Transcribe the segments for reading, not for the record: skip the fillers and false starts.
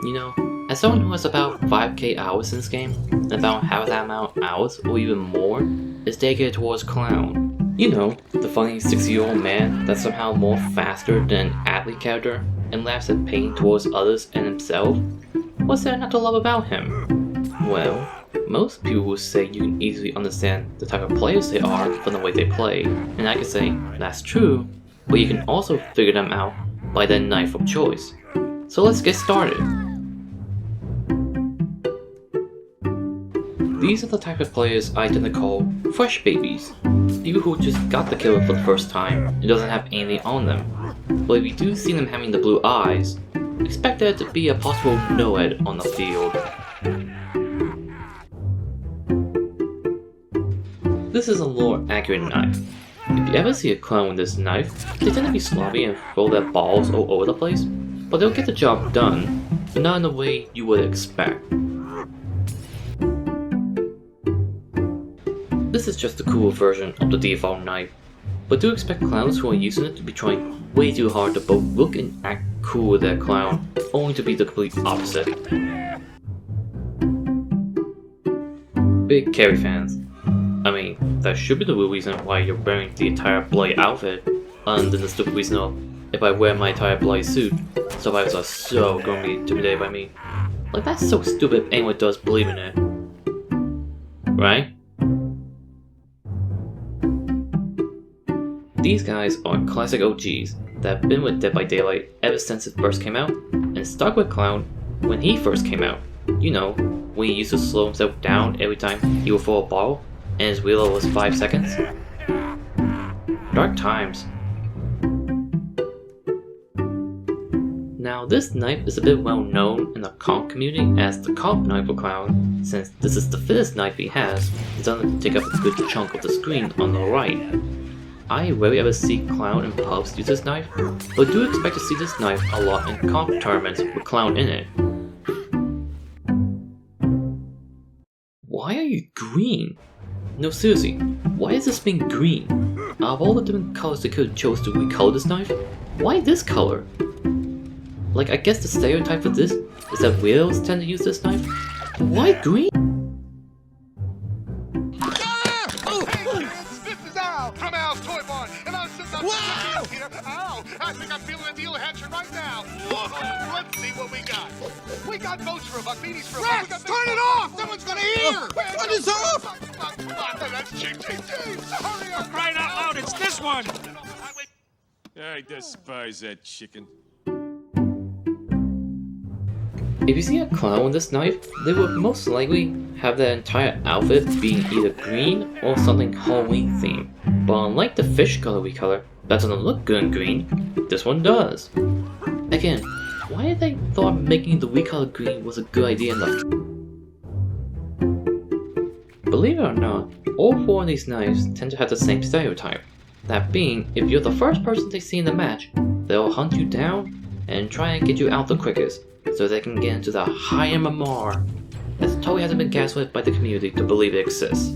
You know, as someone who has about 5k hours in this game, and about half that amount of hours, or even more, is dedicated towards Clown. You know, the funny 60-year-old man that's somehow more faster than an athlete character, and laughs at pain towards others and himself. What's there not to love about him? Well, most people will say you can easily understand the type of players they are from the way they play, and I can say that's true, but you can also figure them out by their knife of choice. So let's get started. These are the type of players I tend to call fresh babies. People who just got the killer for the first time and doesn't have anything on them. But if you do see them having the blue eyes, expect there to be a possible NOED on the field. This is a more accurate knife. If you ever see a clown with this knife, they tend to be sloppy and throw their balls all over the place, but they'll get the job done, but not in the way you would expect. This is just a cool version of the default knife, but do expect clowns who are using it to be trying way too hard to both look and act cool with their clown, only to be the complete opposite. Big Carrie fans. I mean, that should be the real reason why you're wearing the entire bloody outfit, other than the stupid reason of, if I wear my entire bloody suit, survivors are so gonna be intimidated by me. Like, that's so stupid if anyone does believe in it. Right? These guys are classic OGs that have been with Dead by Daylight ever since it first came out, and stuck with Clown when he first came out. You know, when he used to slow himself down every time he would throw a ball, and his reload was 5 seconds. Dark times. Now this knife is a bit well known in the comp community as the comp knife for Clown, since this is the fittest knife he has, designed to take up a good chunk of the screen on the right. I rarely ever see Clown in pubs use this knife, but do expect to see this knife a lot in comp tournaments with Clown in it. Why are you green? No, seriously, why is this being green? Out of all the different colors they could have chose to recolor this knife, why this color? Like, I guess the stereotype for this is that weirdos tend to use this knife, but why green? From Al's Toy Barn, and I'm sitting up here. Ow! I think I'm feeling a deal action right now. Whoa! Let's see what we got. We got votes for a buck, beanies for a buck. Rex, turn it off! Someone's gonna hear! Turn this off! That's Chick Chick Chick! Hurry up! Crying out loud, it's this one! I despise that chicken. If you see a clown with this knife, they would most likely have their entire outfit being either green or something Halloween themed. But unlike the fish color recolor that doesn't look good in green, this one does. Again, why did they thought making the recolor green was a good idea in the Believe it or not, all 4 of these knives tend to have the same stereotype. That being, if you're the first person they see in the match, they'll hunt you down and try and get you out the quickest, so they can get into the high MMR that totally hasn't been gaslit by the community to believe it exists.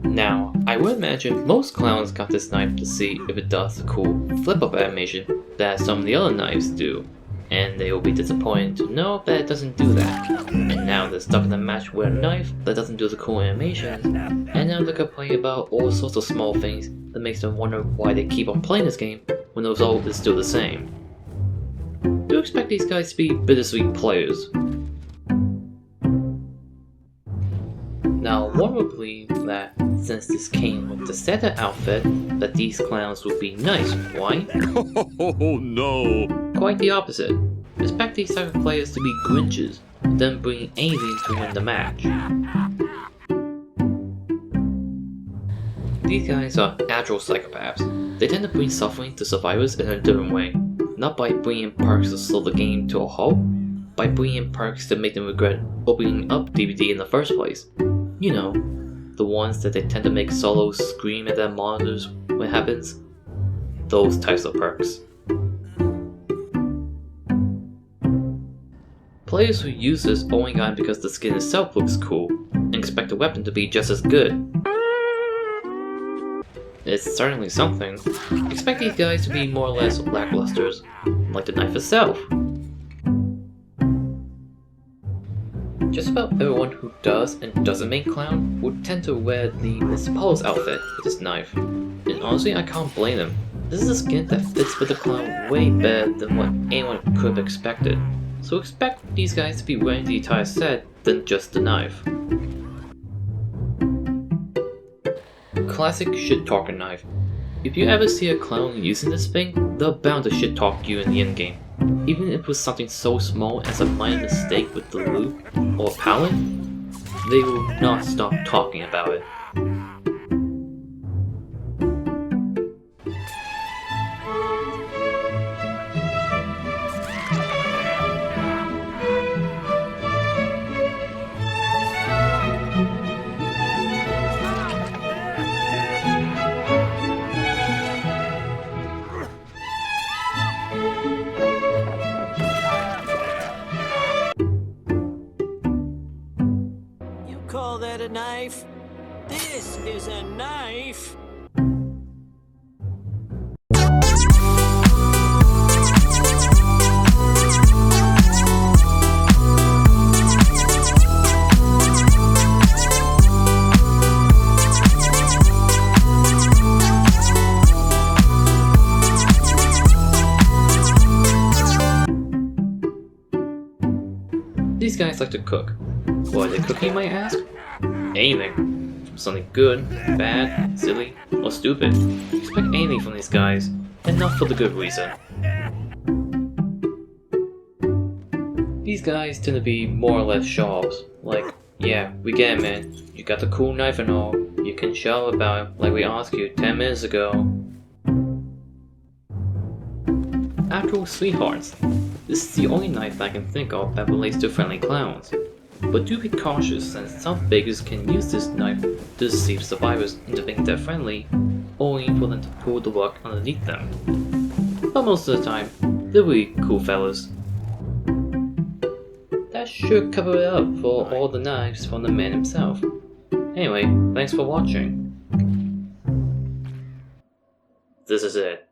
Now, I would imagine most clowns got this knife to see if it does the cool flip-up animation that some of the other knives do, and they will be disappointed to know that it doesn't do that. And now they're stuck in a match with a knife that doesn't do the cool animations, and now they complain about all sorts of small things that makes them wonder why they keep on playing this game when the result is still the same. Do expect these guys to be bittersweet players. Now, one would believe that since this came with the standard outfit, that these clowns would be nice, right? Oh no! Quite the opposite. Expect these type of players to be Grinches, then bring anything to win the match. These guys are natural psychopaths. They tend to bring suffering to survivors in a different way. Not by bringing perks to slow the game to a halt, by bringing perks to make them regret opening up DBD in the first place. You know, the ones that they tend to make solos scream at their monitors when it happens. Those types of perks. Players who use this only got it because the skin itself looks cool, and expect the weapon to be just as good. it's certainly something. Expect these guys to be more or less lacklusters, like the knife itself. Just about everyone who does and doesn't make clown would tend to wear the Miss Paul's outfit with this knife. And honestly, I can't blame them. This is a skin that fits with the clown way better than what anyone could have expected. So expect these guys to be wearing the entire set than just the knife. Classic shit-talker knife. If you ever see a clown using this thing, they're bound to shit-talk you in the endgame. Even if it was something so small as a minor mistake with the loop or palette, they will not stop talking about it. Call that a knife? This is a knife! These guys like to cook. What are they cooking, you might ask? Anything. From something good, bad, silly, or stupid. Expect anything from these guys, and not for the good reason. These guys tend to be more or less show-offs. Like, yeah, we get it, man. You got the cool knife and all. You can show about it like we asked you 10 minutes ago. After all, sweethearts, this is the only knife I can think of that relates to friendly clowns. But do be cautious, since some fakers can use this knife to deceive survivors into thinking they're friendly, only for them to pull the rug underneath them. But most of the time, they're really cool fellas. That should cover it up for all the knives from the man himself. Anyway, thanks for watching. This is it.